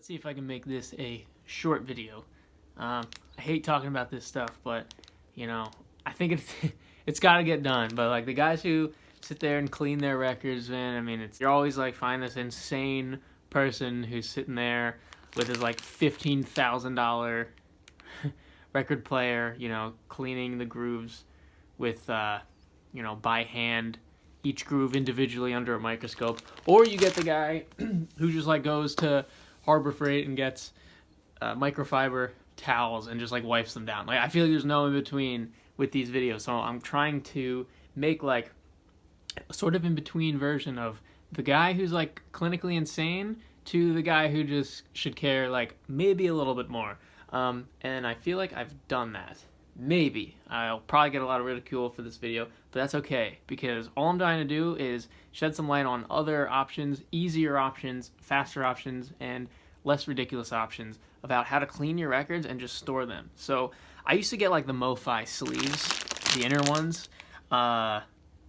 Let's see if I can make this a short video. I hate talking about this stuff, but you know, I think it's got to get done. But like the guys who sit there and clean their records, man, I mean, you're always like find this insane person who's sitting there with his like $15,000 record player, you know, cleaning the grooves with you know, by hand, each groove individually under a microscope. Or you get the guy who just like goes to Harbor Freight and gets microfiber towels and just like wipes them down. Like, I feel like there's no in between with these videos, so I'm trying to make like a sort of in between version of the guy who's like clinically insane to the guy who just should care like maybe a little bit more. And I feel like I've done that. Maybe. I'll probably get a lot of ridicule for this video, but that's okay, because all I'm trying to do is shed some light on other options, easier options, faster options, and less ridiculous options about how to clean your records and just store them. So I used to get like the MoFi sleeves, the inner ones.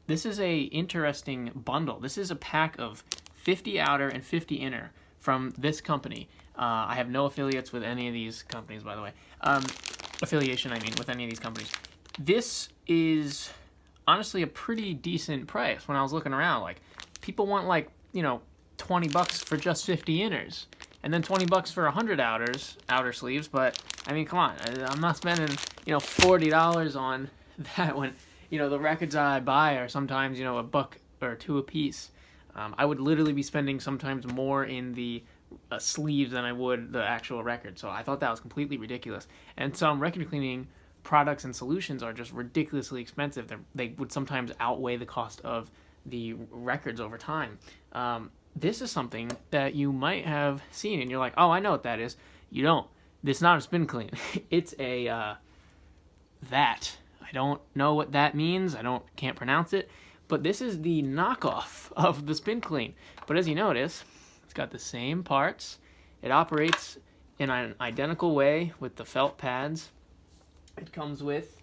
This is a interesting bundle. This is a pack of 50 outer and 50 inner from this company. I have no affiliates with any of these companies, by the way. Affiliation, I mean, with any of these companies. This is honestly a pretty decent price when I was looking around. Like, people want like, you know, 20 bucks for just 50 inners, and then 20 bucks for 100 outer sleeves. But I mean, come on, I'm not spending, you know, $40 on that when, you know, the records I buy are sometimes, you know, a buck or two a piece. I would literally be spending sometimes more in the sleeves than I would the actual record. So I thought that was completely ridiculous. And some record cleaning products and solutions are just ridiculously expensive. They would sometimes outweigh the cost of the records over time. This is something that you might have seen and you're like, oh, I know what that is. You don't. It's not a spin clean. It's a that. I don't know what that means. Can't pronounce it. But this is the knockoff of the spin clean. But as you notice, it's got the same parts. It operates in an identical way with the felt pads. It comes with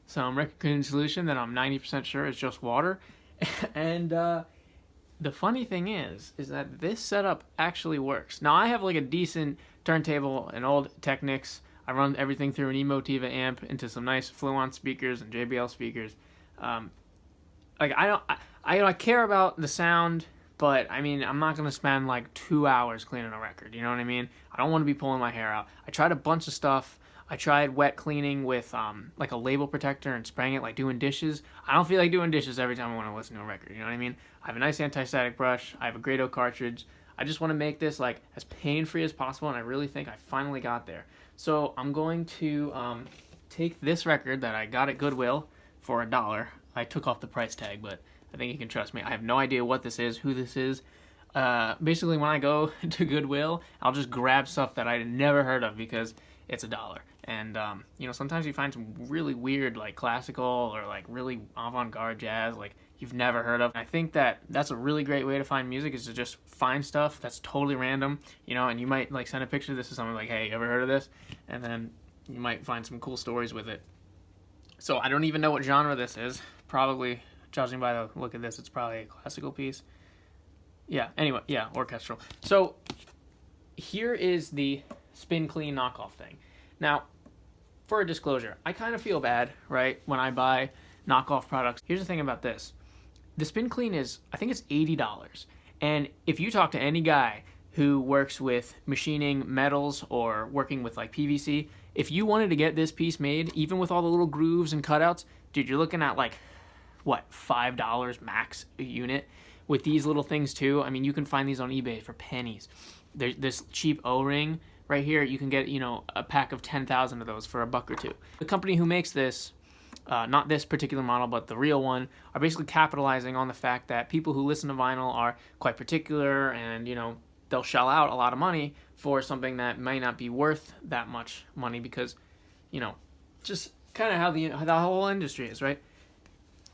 some record cleaning solution that I'm 90% sure is just water. And the funny thing is that this setup actually works. Now, I have like a decent turntable, an old Technics. I run everything through an Emotiva amp into some nice Fluon speakers and JBL speakers. Like, I care about the sound, but I mean, I'm not gonna spend like 2 hours cleaning a record. You know what I mean? I don't want to be pulling my hair out. I tried a bunch of stuff. I tried wet cleaning with like a label protector and spraying it, like doing dishes. I don't feel like doing dishes every time I want to listen to a record. You know what I mean? I have a nice anti-static brush. I have a Grado cartridge. I just want to make this like as pain-free as possible, and I really think I finally got there. So I'm going to take this record that I got at Goodwill for $1. I took off the price tag, but I think you can trust me. I have no idea what this is, who this is. Basically, when I go to Goodwill, I'll just grab stuff that I'd never heard of because it's $1. And, you know, sometimes you find some really weird, like, classical or, like, really avant-garde jazz, like, you've never heard of. I think that that's a really great way to find music, is to just find stuff that's totally random, you know, and you might, like, send a picture of this to someone like, hey, you ever heard of this? And then you might find some cool stories with it. So I don't even know what genre this is. Probably, judging by the look of this, it's probably a classical piece. Yeah, anyway, yeah, orchestral. So here is the spin clean knockoff thing. Now, for a disclosure, I kind of feel bad, right, when I buy knockoff products. Here's the thing about this. The spin clean is, I think it's $80. And if you talk to any guy who works with machining metals or working with like PVC, if you wanted to get this piece made, even with all the little grooves and cutouts, dude, you're looking at like, what, $5 max a unit with these little things too. I mean, you can find these on eBay for pennies. There's this cheap O-ring right here. You can get, you know, a pack of 10,000 of those for $1 or $2. The company who makes this, not this particular model, but the real one, are basically capitalizing on the fact that people who listen to vinyl are quite particular, and, you know, they'll shell out a lot of money for something that may not be worth that much money because, you know, just kind of how the whole industry is, right?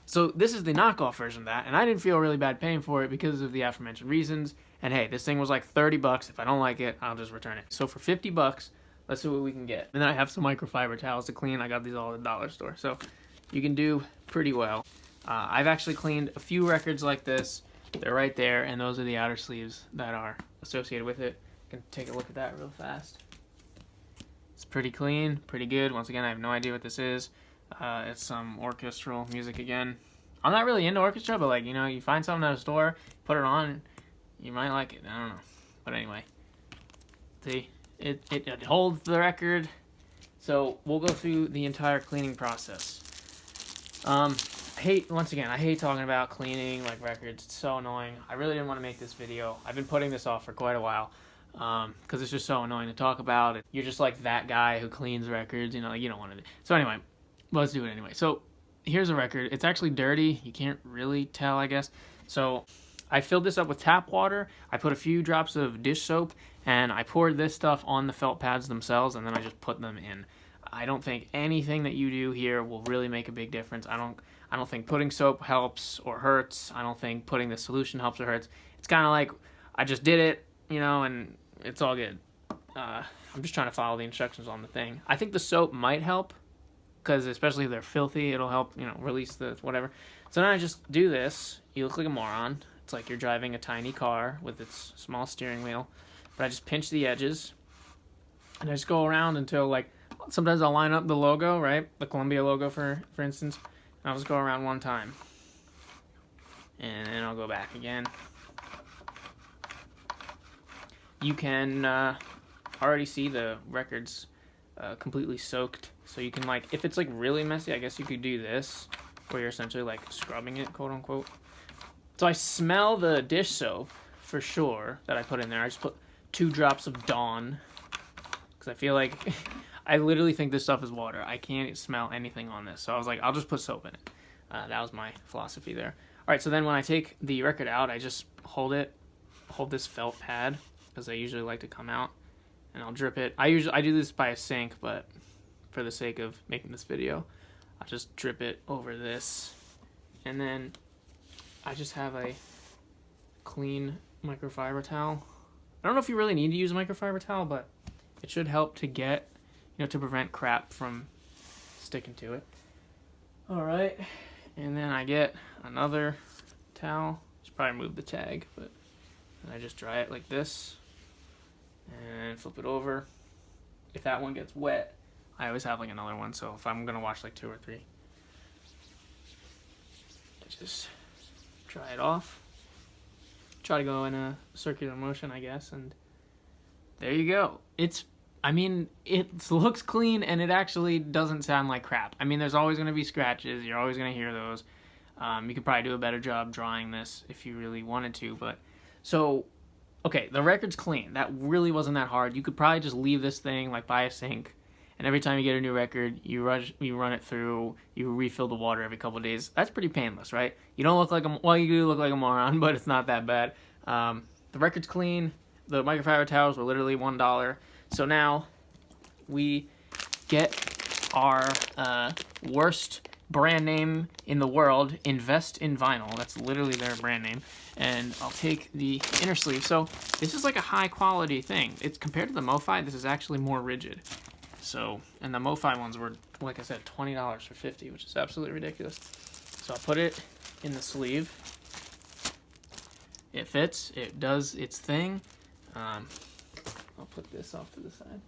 So this is the knockoff version of that, and I didn't feel really bad paying for it because of the aforementioned reasons. And hey, this thing was like 30 bucks. If I don't like it, I'll just return it. So for 50 bucks, let's see what we can get. And then I have some microfiber towels to clean. I got these all at the dollar store. So you can do pretty well. I've actually cleaned a few records like this. They're right there, and those are the outer sleeves that are associated with it. can take a look at that real fast. It's pretty clean, pretty good. Once again, I have no idea what this is. It's some orchestral music again. I'm not really into orchestra, but like, you know, you find something at a store, put it on, you might like it. I don't know. But anyway, see, it holds the record. So we'll go through the entire cleaning process. I hate talking about cleaning like records. It's so annoying. I really didn't want to make this video. I've been putting this off for quite a while because it's just so annoying to talk about. You're just like that guy who cleans records, you know, like you don't want to do. So anyway, let's do it anyway. So here's a record. It's actually dirty. You can't really tell, I guess. So I filled this up with tap water. I put a few drops of dish soap, and I poured this stuff on the felt pads themselves, and then I just put them in. I don't think anything that you do here will really make a big difference. I don't think putting soap helps or hurts. I don't think putting the solution helps or hurts. It's kind of like I just did it, you know, and it's all good. I'm just trying to follow the instructions on the thing. I think the soap might help, because especially if they're filthy, it'll help, you know, release the whatever. So then I just do this. You look like a moron. It's like you're driving a tiny car with its small steering wheel. But I just pinch the edges, and I just go around until, like, sometimes I'll line up the logo, right? The Columbia logo, for instance. And I'll just go around one time. And then I'll go back again. You can already see the record's completely soaked. So you can, like, if it's, like, really messy, I guess you could do this, where you're essentially, like, scrubbing it, quote unquote. So I smell the dish soap, for sure, that I put in there. I just put 2 drops of Dawn, because I feel like, I literally think this stuff is water. I can't smell anything on this. So I was like, I'll just put soap in it. That was my philosophy there. All right, so then when I take the record out, I just hold this felt pad, because I usually like to come out, and I'll drip it. I do this by a sink, but for the sake of making this video, I'll just drip it over this, and then I just have a clean microfiber towel. I don't know if you really need to use a microfiber towel, but it should help to get, you know, to prevent crap from sticking to it. All right, and then I get another towel. Should probably remove the tag, but I just dry it like this and flip it over. If that one gets wet, I always have like another one, so if I'm gonna wash like 2 or 3, just dry it off. Try to go in a circular motion, I guess, and there you go. I mean, it looks clean, and it actually doesn't sound like crap. I mean, there's always going to be scratches. You're always going to hear those. You could probably do a better job drying this if you really wanted to, but so, okay, the record's clean. That really wasn't that hard. You could probably just leave this thing like by a sink, and every time you get a new record, you run it through, you refill the water every couple of days. That's pretty painless, right? You don't look like you do look like a moron, but it's not that bad. The record's clean. The microfiber towels were literally $1. So now we get our worst brand name in the world, Invest in Vinyl. That's literally their brand name. And I'll take the inner sleeve. So this is like a high quality thing. It's compared to the MoFi, this is actually more rigid. So, and the MoFi ones were, like I said, $20 for 50, which is absolutely ridiculous. So I'll put it in the sleeve. It fits. It does its thing. I'll put this off to the side.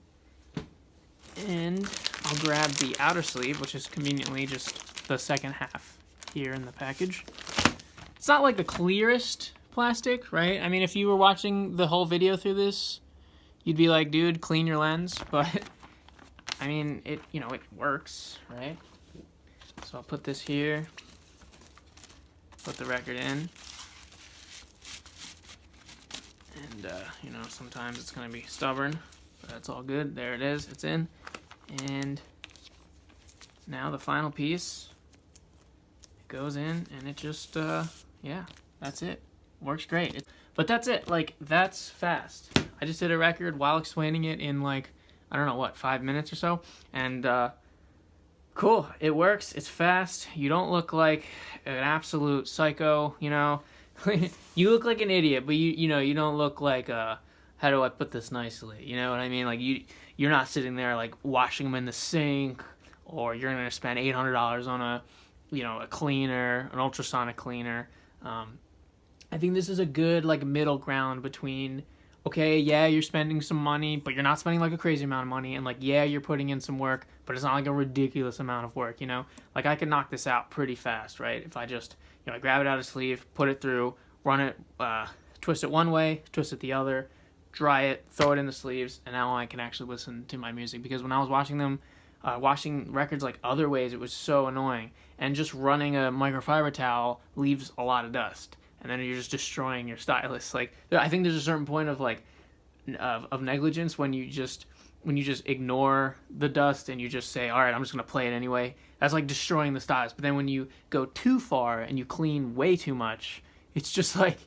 And I'll grab the outer sleeve, which is conveniently just the second half here in the package. It's not like the clearest plastic, right? I mean, if you were watching the whole video through this, you'd be like, dude, clean your lens. But, I mean, it works, right? So I'll put this here, put the record in. And, sometimes it's going to be stubborn, but that's all good. There it is. It's in. And now the final piece goes in, and it just, yeah, that's it. Works great. But that's it. Like, that's fast. I just did a record while explaining it in, like, I don't know, what, 5 minutes or so? And, cool. It works. It's fast. You don't look like an absolute psycho, you know? You look like an idiot, but you don't look like how do I put this nicely? You know what I mean? Like you're not sitting there like washing them in the sink, or you're gonna spend $800 on a cleaner, an ultrasonic cleaner. I think this is a good like middle ground between okay, yeah, you're spending some money, but you're not spending like a crazy amount of money, and like, yeah, you're putting in some work, but it's not like a ridiculous amount of work, you know? Like, I could knock this out pretty fast, right? If I just, I grab it out of the sleeve, put it through, run it, twist it one way, twist it the other, dry it, throw it in the sleeves, and now I can actually listen to my music. Because when I was watching them, washing records like other ways, it was so annoying. And just running a microfiber towel leaves a lot of dust, and then you're just destroying your stylus. Like, I think there's a certain point of like of negligence when you just ignore the dust and you just say, all right, I'm just gonna play it anyway. That's like destroying the stylus. But then when you go too far and you clean way too much, it's just like,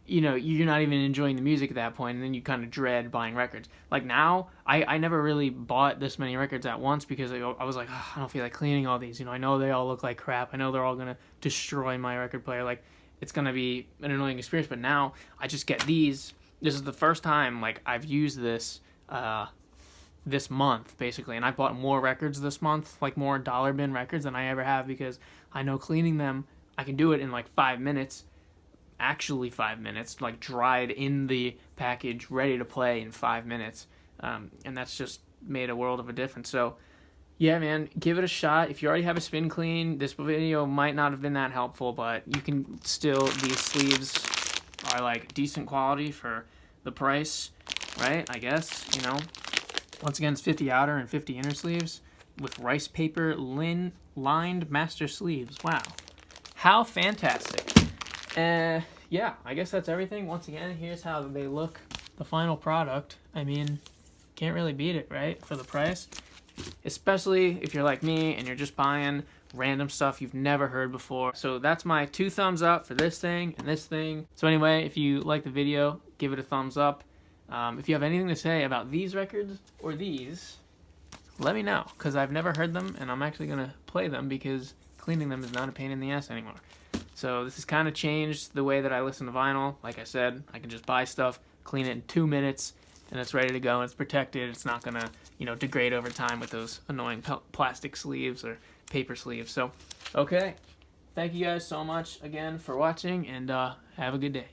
you're not even enjoying the music at that point, and then you kind of dread buying records. Like now, I never really bought this many records at once because I was like, oh, I don't feel like cleaning all these. I know they all look like crap. I know they're all gonna destroy my record player. Like, it's gonna be an annoying experience. But now I just get these. This is the first time like I've used this this month basically, and I bought more records this month, like more dollar bin records than I ever have, because I know cleaning them, I can do it in like 5 minutes. Actually 5 minutes, like dried in the package, ready to play in 5 minutes, and that's just made a world of a difference. So yeah, man, give it a shot. If you already have a spin clean, this video might not have been that helpful, but you can still, these sleeves are like decent quality for the price, right? I guess, once again, it's 50 outer and 50 inner sleeves with rice paper lined master sleeves. Wow, how fantastic. Yeah, I guess that's everything. Once again, here's how they look, the final product. I mean, can't really beat it, right, for the price? Especially if you're like me and you're just buying random stuff you've never heard before. So that's my 2 thumbs up for this thing and this thing. So anyway, if you like the video, give it a thumbs up. If you have anything to say about these records or these, let me know, because I've never heard them, and I'm actually going to play them because cleaning them is not a pain in the ass anymore. So this has kind of changed the way that I listen to vinyl. Like I said, I can just buy stuff, clean it in 2 minutes, and it's ready to go, and it's protected. It's not going to, degrade over time with those annoying plastic sleeves or paper sleeves. So, okay. Thank you guys so much again for watching, and have a good day.